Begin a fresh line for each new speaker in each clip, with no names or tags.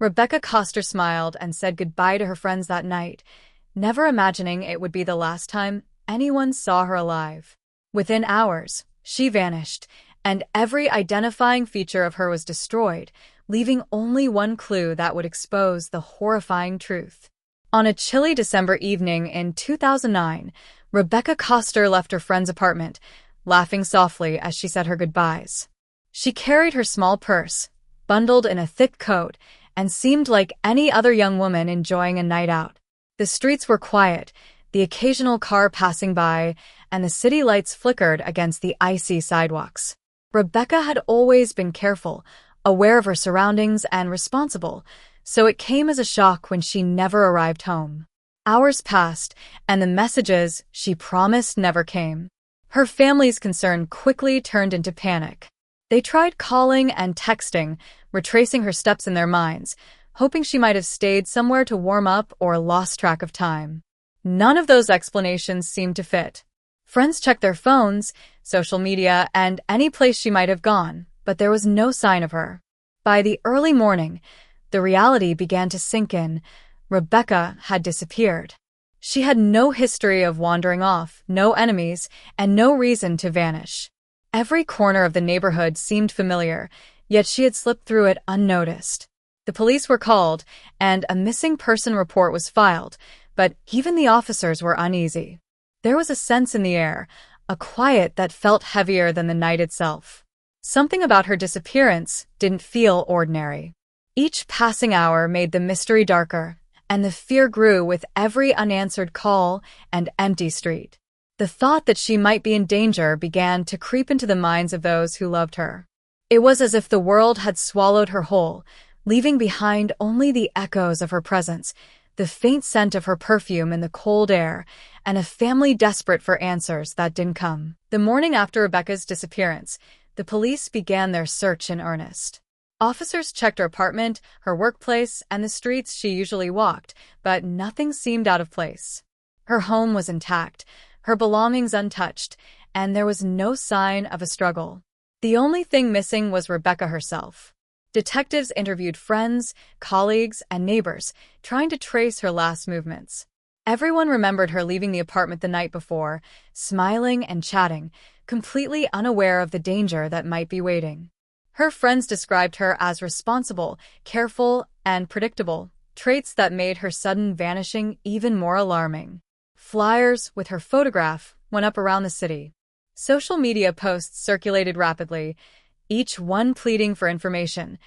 Rebecca Koster smiled and said goodbye to her friends that night, never imagining it would be the last time anyone saw her alive. Within hours, she vanished, and every identifying feature of her was destroyed, leaving only one clue that would expose the horrifying truth. On a chilly December evening in 2009, Rebecca Koster left her friend's apartment, laughing softly as she said her goodbyes. She carried her small purse, bundled in a thick coat, and seemed like any other young woman enjoying a night out. The streets were quiet, the occasional car passing by, and the city lights flickered against the icy sidewalks. Rebecca had always been careful, aware of her surroundings, and responsible, so it came as a shock when she never arrived home. Hours passed, and the messages she promised never came. Her family's concern quickly turned into panic. They tried calling and texting, retracing her steps in their minds, hoping she might have stayed somewhere to warm up or lost track of time. None of those explanations seemed to fit. Friends checked their phones, social media, and any place she might have gone, but there was no sign of her. By the early morning, the reality began to sink in. Rebecca had disappeared. She had no history of wandering off, no enemies, and no reason to vanish. Every corner of the neighborhood seemed familiar, yet she had slipped through it unnoticed. The police were called, and a missing person report was filed, but even the officers were uneasy. There was a sense in the air, a quiet that felt heavier than the night itself. Something about her disappearance didn't feel ordinary. Each passing hour made the mystery darker, and the fear grew with every unanswered call and empty street. The thought that she might be in danger began to creep into the minds of those who loved her. It was as if the world had swallowed her whole, leaving behind only the echoes of her presence, the faint scent of her perfume in the cold air, and a family desperate for answers that didn't come. The morning after Rebecca's disappearance, the police began their search in earnest. Officers checked her apartment, her workplace, and the streets she usually walked, but nothing seemed out of place. Her home was intact, her belongings untouched, and there was no sign of a struggle. The only thing missing was Rebecca herself. Detectives interviewed friends, colleagues, and neighbors, trying to trace her last movements. Everyone remembered her leaving the apartment the night before, smiling and chatting, completely unaware of the danger that might be waiting. Her friends described her as responsible, careful, and predictable, traits that made her sudden vanishing even more alarming. Flyers with her photograph went up around the city. Social media posts circulated rapidly, each one pleading for information,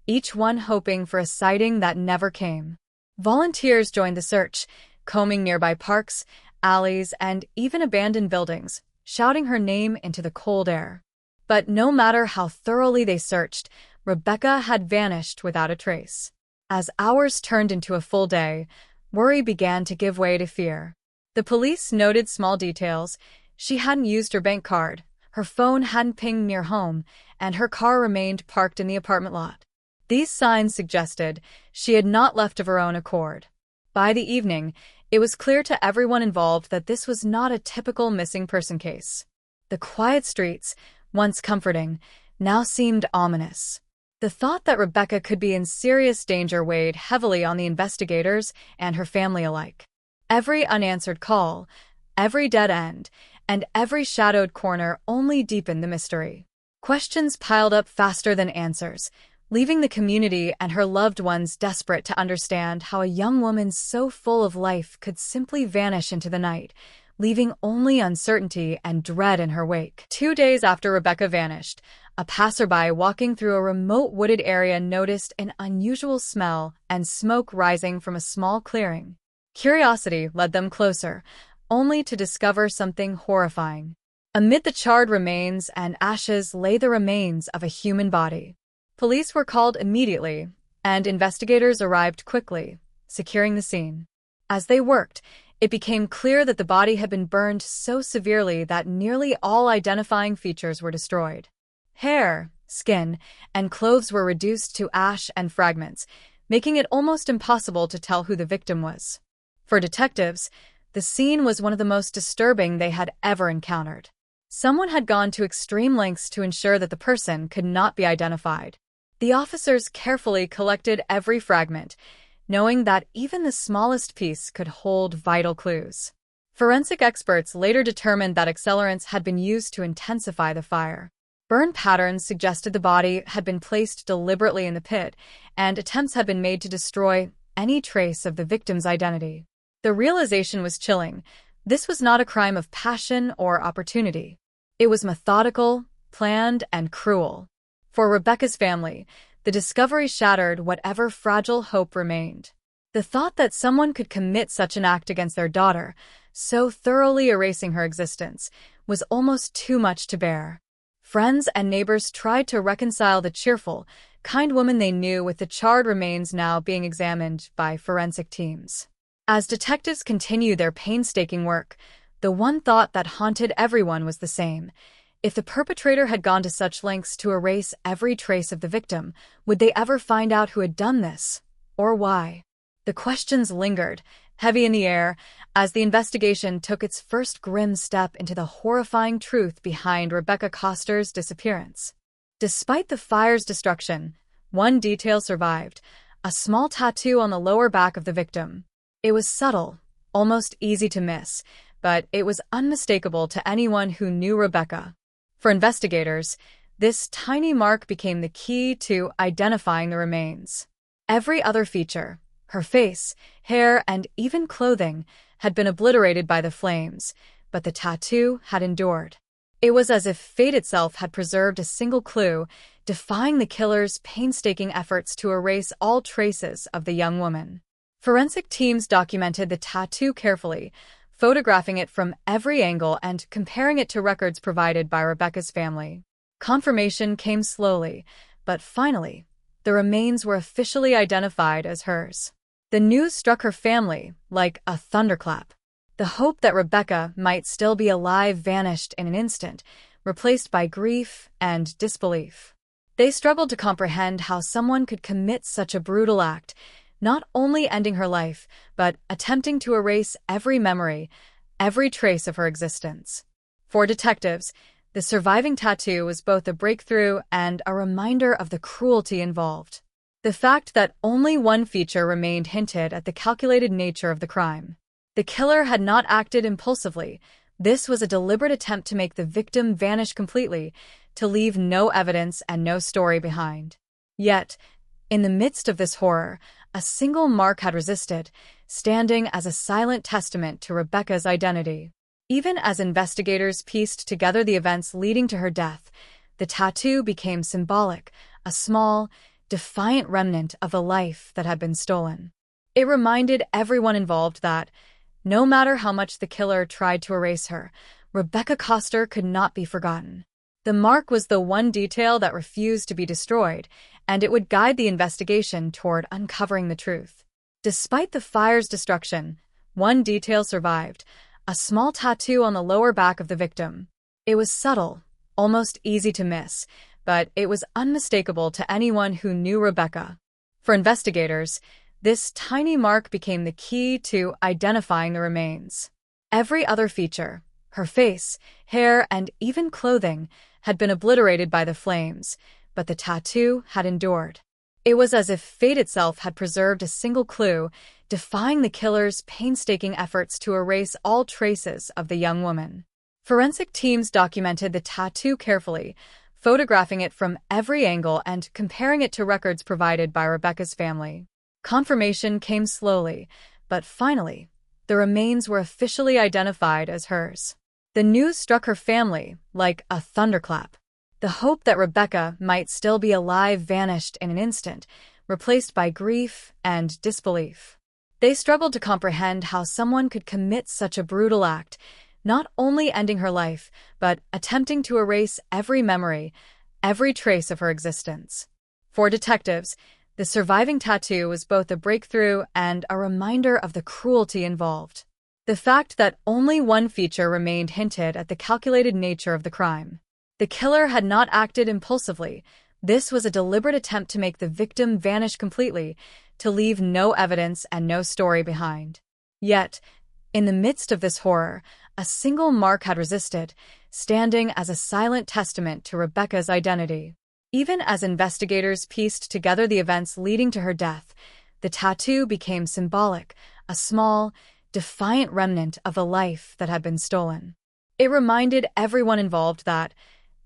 each one hoping for a sighting that never came. Volunteers joined the search, combing nearby parks, alleys, and even abandoned buildings, shouting her name into the cold air. But no matter how thoroughly they searched, Rebecca had vanished without a trace. As hours turned into a full day, worry began to give way to fear. The police noted small details. She hadn't used her bank card, her phone hadn't pinged near home, and her car remained parked in the apartment lot. These signs suggested she had not left of her own accord. By the evening, it was clear to everyone involved that this was not a typical missing person case. The quiet streets, once comforting, now seemed ominous. The thought that Rebecca could be in serious danger weighed heavily on the investigators and her family alike. Every unanswered call, every dead end, and every shadowed corner only deepened the mystery. Questions piled up faster than answers, leaving the community and her loved ones desperate to understand how a young woman so full of life could simply vanish into the night, leaving only uncertainty and dread in her wake. 2 days after Rebecca vanished, a passerby walking through a remote wooded area noticed an unusual smell and smoke rising from a small clearing. Curiosity led them closer, only to discover something horrifying. Amid the charred remains and ashes lay the remains of a human body. Police were called immediately, and investigators arrived quickly, securing the scene. As they worked, it became clear that the body had been burned so severely that nearly all identifying features were destroyed. Hair, skin, and clothes were reduced to ash and fragments, making it almost impossible to tell who the victim was. For detectives, the scene was one of the most disturbing they had ever encountered. Someone had gone to extreme lengths to ensure that the person could not be identified. The officers carefully collected every fragment, knowing that even the smallest piece could hold vital clues. Forensic experts later determined that accelerants had been used to intensify the fire. Burn patterns suggested the body had been placed deliberately in the pit, and attempts had been made to destroy any trace of the victim's identity. The realization was chilling. This was not a crime of passion or opportunity. It was methodical, planned, and cruel. For Rebecca's family, the discovery shattered whatever fragile hope remained. The thought that someone could commit such an act against their daughter, so thoroughly erasing her existence, was almost too much to bear. Friends and neighbors tried to reconcile the cheerful, kind woman they knew with the charred remains now being examined by forensic teams. As detectives continued their painstaking work, the one thought that haunted everyone was the same. If the perpetrator had gone to such lengths to erase every trace of the victim, would they ever find out who had done this? Or why? The questions lingered, heavy in the air, as the investigation took its first grim step into the horrifying truth behind Rebecca Koster's disappearance. Despite the fire's destruction, one detail survived: a small tattoo on the lower back of the victim. It was subtle, almost easy to miss, but it was unmistakable to anyone who knew Rebecca. For investigators, this tiny mark became the key to identifying the remains. Every other feature, her face, hair, and even clothing, had been obliterated by the flames, but the tattoo had endured. It was as if fate itself had preserved a single clue, defying the killer's painstaking efforts to erase all traces of the young woman. Forensic teams documented the tattoo carefully, photographing it from every angle and comparing it to records provided by Rebecca's family. Confirmation came slowly, but finally, the remains were officially identified as hers. The news struck her family like a thunderclap. The hope that Rebecca might still be alive vanished in an instant, replaced by grief and disbelief. They struggled to comprehend how someone could commit such a brutal act, not only ending her life, but attempting to erase every memory, every trace of her existence. For detectives, the surviving tattoo was both a breakthrough and a reminder of the cruelty involved. The fact that only one feature remained hinted at the calculated nature of the crime. The killer had not acted impulsively. This was a deliberate attempt to make the victim vanish completely, to leave no evidence and no story behind. Yet, in the midst of this horror, a single mark had resisted, standing as a silent testament to Rebecca's identity. Even as investigators pieced together the events leading to her death, the tattoo became symbolic, a small, defiant remnant of the life that had been stolen. It reminded everyone involved that, no matter how much the killer tried to erase her, Rebecca Koster could not be forgotten. The mark was the one detail that refused to be destroyed, and it would guide the investigation toward uncovering the truth. Despite the fire's destruction, one detail survived: a small tattoo on the lower back of the victim. It was subtle, almost easy to miss, but it was unmistakable to anyone who knew Rebecca. For investigators, this tiny mark became the key to identifying the remains. Every other feature, her face, hair, and even clothing, had been obliterated by the flames, but the tattoo had endured. It was as if fate itself had preserved a single clue, defying the killer's painstaking efforts to erase all traces of the young woman. Forensic teams documented the tattoo carefully, photographing it from every angle and comparing it to records provided by Rebecca's family. Confirmation came slowly, but finally, the remains were officially identified as hers. The news struck her family like a thunderclap. The hope that Rebecca might still be alive vanished in an instant, replaced by grief and disbelief. They struggled to comprehend how someone could commit such a brutal act, not only ending her life, but attempting to erase every memory, every trace of her existence. For detectives, the surviving tattoo was both a breakthrough and a reminder of the cruelty involved. The fact that only one feature remained hinted at the calculated nature of the crime. The killer had not acted impulsively. This was a deliberate attempt to make the victim vanish completely, to leave no evidence and no story behind. Yet, in the midst of this horror, a single mark had resisted, standing as a silent testament to Rebecca's identity. Even as investigators pieced together the events leading to her death, the tattoo became symbolic, a small, defiant remnant of a life that had been stolen. It reminded everyone involved that,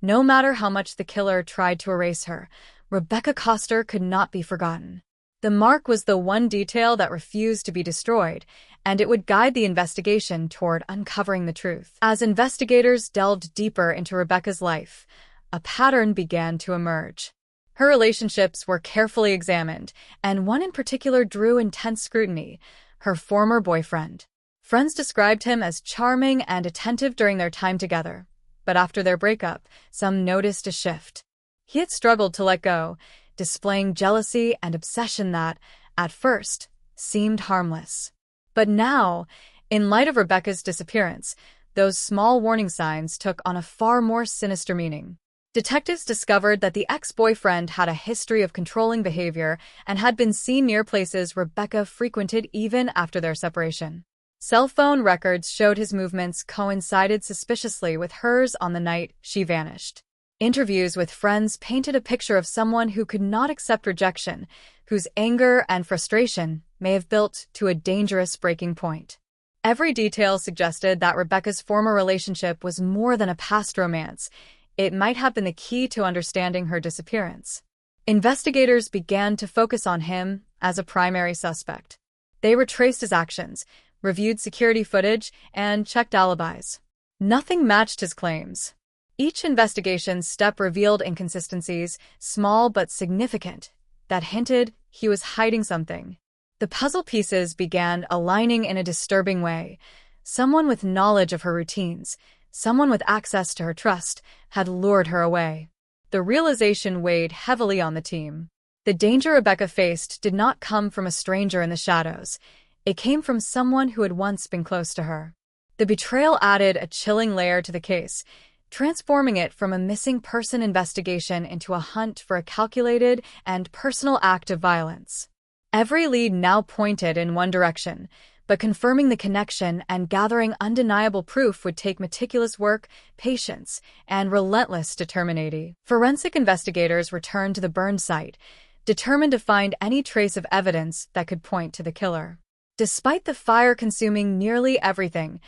no matter how much the killer tried to erase her, Rebecca Koster could not be forgotten. The mark was the one detail that refused to be destroyed, and it would guide the investigation toward uncovering the truth. As investigators delved deeper into Rebecca's life, a pattern began to emerge. Her relationships were carefully examined, and one in particular drew intense scrutiny: her former boyfriend. Friends described him as charming and attentive during their time together, but after their breakup, some noticed a shift. He had struggled to let go, displaying jealousy and obsession that, at first, seemed harmless. But now, in light of Rebecca's disappearance, those small warning signs took on a far more sinister meaning. Detectives discovered that the ex-boyfriend had a history of controlling behavior and had been seen near places Rebecca frequented even after their separation. Cell phone records showed his movements coincided suspiciously with hers on the night she vanished. Interviews with friends painted a picture of someone who could not accept rejection, whose anger and frustration may have built to a dangerous breaking point. Every detail suggested that Rebecca's former relationship was more than a past romance. It might have been the key to understanding her disappearance. Investigators began to focus on him as a primary suspect. They retraced his actions, reviewed security footage, and checked alibis. Nothing matched his claims. Each investigation step revealed inconsistencies, small but significant, that hinted he was hiding something. The puzzle pieces began aligning in a disturbing way. Someone with knowledge of her routines, someone with access to her trust, had lured her away. The realization weighed heavily on the team. The danger Rebecca faced did not come from a stranger in the shadows. It came from someone who had once been close to her. The betrayal added a chilling layer to the case, transforming it from a missing person investigation into a hunt for a calculated and personal act of violence. Every lead now pointed in one direction, but confirming the connection and gathering undeniable proof would take meticulous work, patience, and relentless determination. Forensic investigators returned to the burned site, determined to find any trace of evidence that could point to the killer. Despite the fire consuming nearly everything,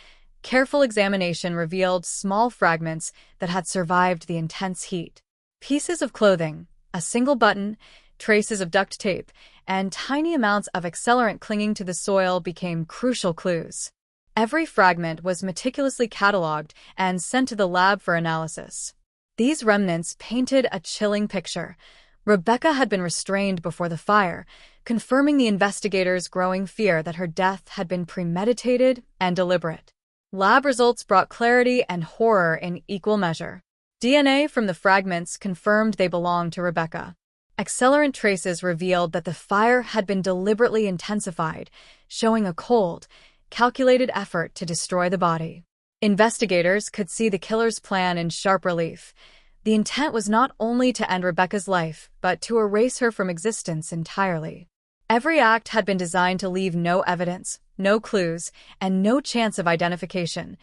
careful examination revealed small fragments that had survived the intense heat. Pieces of clothing, a single button, traces of duct tape, and tiny amounts of accelerant clinging to the soil became crucial clues. Every fragment was meticulously catalogued and sent to the lab for analysis. These remnants painted a chilling picture. Rebecca had been restrained before the fire, confirming the investigators' growing fear that her death had been premeditated and deliberate. Lab results brought clarity and horror in equal measure. DNA from the fragments confirmed they belonged to Rebecca. Accelerant traces revealed that the fire had been deliberately intensified, showing a cold, calculated effort to destroy the body. Investigators could see the killer's plan in sharp relief. The intent was not only to end Rebecca's life, but to erase her from existence entirely. Every act had been designed to leave no evidence, no clues, and no chance of identification,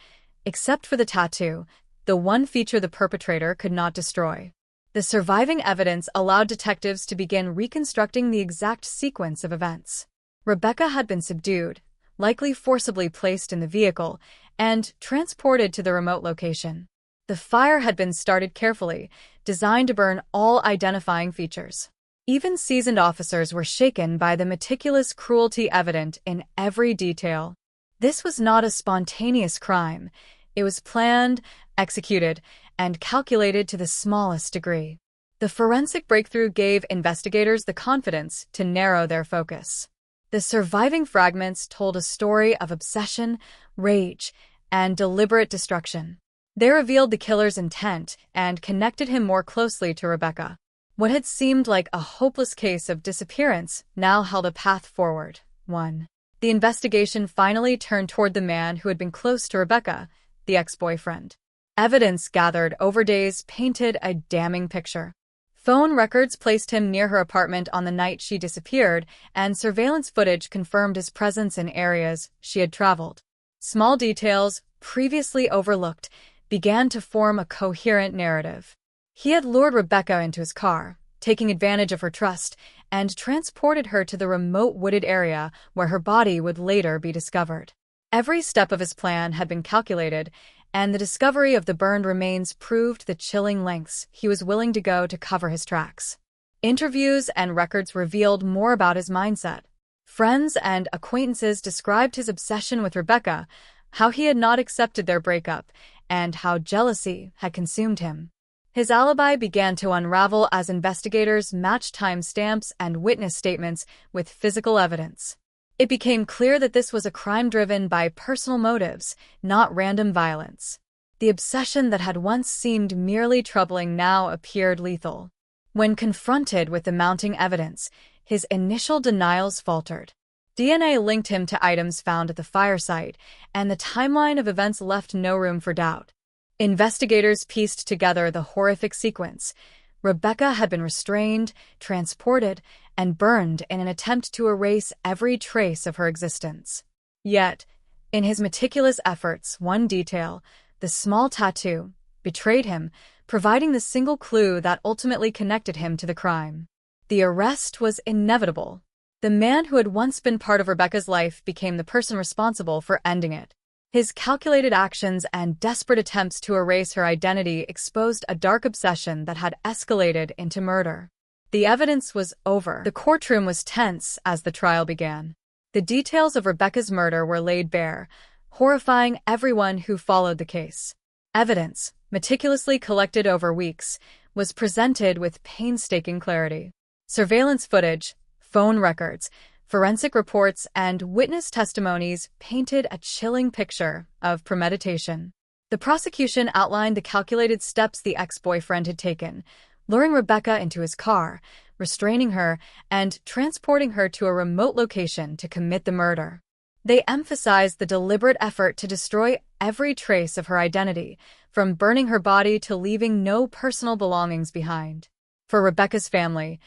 except for the tattoo, the one feature the perpetrator could not destroy. The surviving evidence allowed detectives to begin reconstructing the exact sequence of events. Rebecca had been subdued, likely forcibly placed in the vehicle, and transported to the remote location. The fire had been started carefully, designed to burn all identifying features. Even seasoned officers were shaken by the meticulous cruelty evident in every detail. This was not a spontaneous crime. It was planned, executed, and calculated to the smallest degree. The forensic breakthrough gave investigators the confidence to narrow their focus. The surviving fragments told a story of obsession, rage, and deliberate destruction. They revealed the killer's intent and connected him more closely to Rebecca. What had seemed like a hopeless case of disappearance now held a path forward. 1. The investigation finally turned toward the man who had been close to Rebecca, the ex-boyfriend. Evidence gathered over days painted a damning picture. Phone records placed him near her apartment on the night she disappeared, and surveillance footage confirmed his presence in areas she had traveled. Small details, previously overlooked, began to form a coherent narrative. He had lured Rebecca into his car, taking advantage of her trust, and transported her to the remote wooded area where her body would later be discovered. Every step of his plan had been calculated, and the discovery of the burned remains proved the chilling lengths he was willing to go to cover his tracks. Interviews and records revealed more about his mindset. Friends and acquaintances described his obsession with Rebecca, how he had not accepted their breakup, and how jealousy had consumed him. His alibi began to unravel as investigators matched timestamps and witness statements with physical evidence. It became clear that this was a crime driven by personal motives, not random violence. The obsession that had once seemed merely troubling now appeared lethal. When confronted with the mounting evidence, his initial denials faltered. DNA linked him to items found at the fire site, and the timeline of events left no room for doubt. Investigators pieced together the horrific sequence. Rebecca had been restrained, transported, and burned in an attempt to erase every trace of her existence. Yet, in his meticulous efforts, one detail, the small tattoo, betrayed him, providing the single clue that ultimately connected him to the crime. The arrest was inevitable. The man who had once been part of Rebecca's life became the person responsible for ending it. His calculated actions and desperate attempts to erase her identity exposed a dark obsession that had escalated into murder. The evidence was over. The courtroom was tense as the trial began. The details of Rebecca's murder were laid bare, horrifying everyone who followed the case. Evidence, meticulously collected over weeks, was presented with painstaking clarity. Surveillance footage, phone records, forensic reports, and witness testimonies painted a chilling picture of premeditation. The prosecution outlined the calculated steps the ex-boyfriend had taken, luring Rebecca into his car, restraining her, and transporting her to a remote location to commit the murder. They emphasized the deliberate effort to destroy every trace of her identity, from burning her body to leaving no personal belongings behind. For Rebecca's family,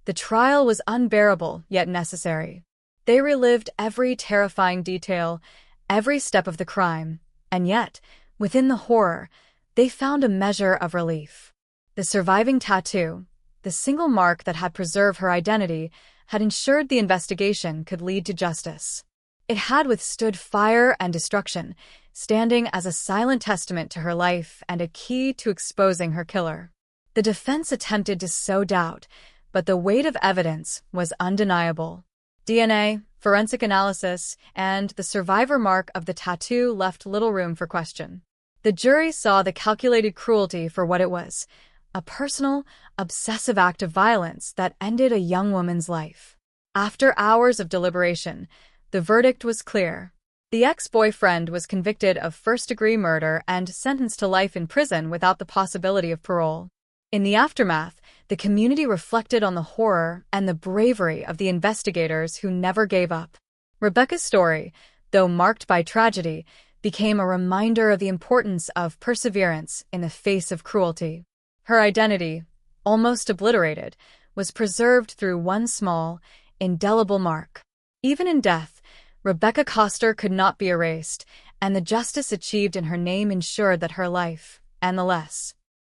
the trial was unbearable yet necessary. They relived every terrifying detail, every step of the crime, and yet, within the horror, they found a measure of relief. The surviving tattoo, the single mark that had preserved her identity, had ensured the investigation could lead to justice. It had withstood fire and destruction, standing as a silent testament to her life and a key to exposing her killer. The defense attempted to sow doubt, but the weight of evidence was undeniable. DNA, forensic analysis, and the survivor mark of the tattoo left little room for question. The jury saw the calculated cruelty for what it was, a personal, obsessive act of violence that ended a young woman's life. After hours of deliberation, the verdict was clear. The ex-boyfriend was convicted of first-degree murder and sentenced to life in prison without the possibility of parole. In the aftermath, the community reflected on the horror and the bravery of the investigators who never gave up. Rebecca's story, though marked by tragedy, became a reminder of the importance of perseverance in the face of cruelty. Her identity, almost obliterated, was preserved through one small, indelible mark. Even in death, Rebecca Koster could not be erased, and the justice achieved in her name ensured that her life, and the less,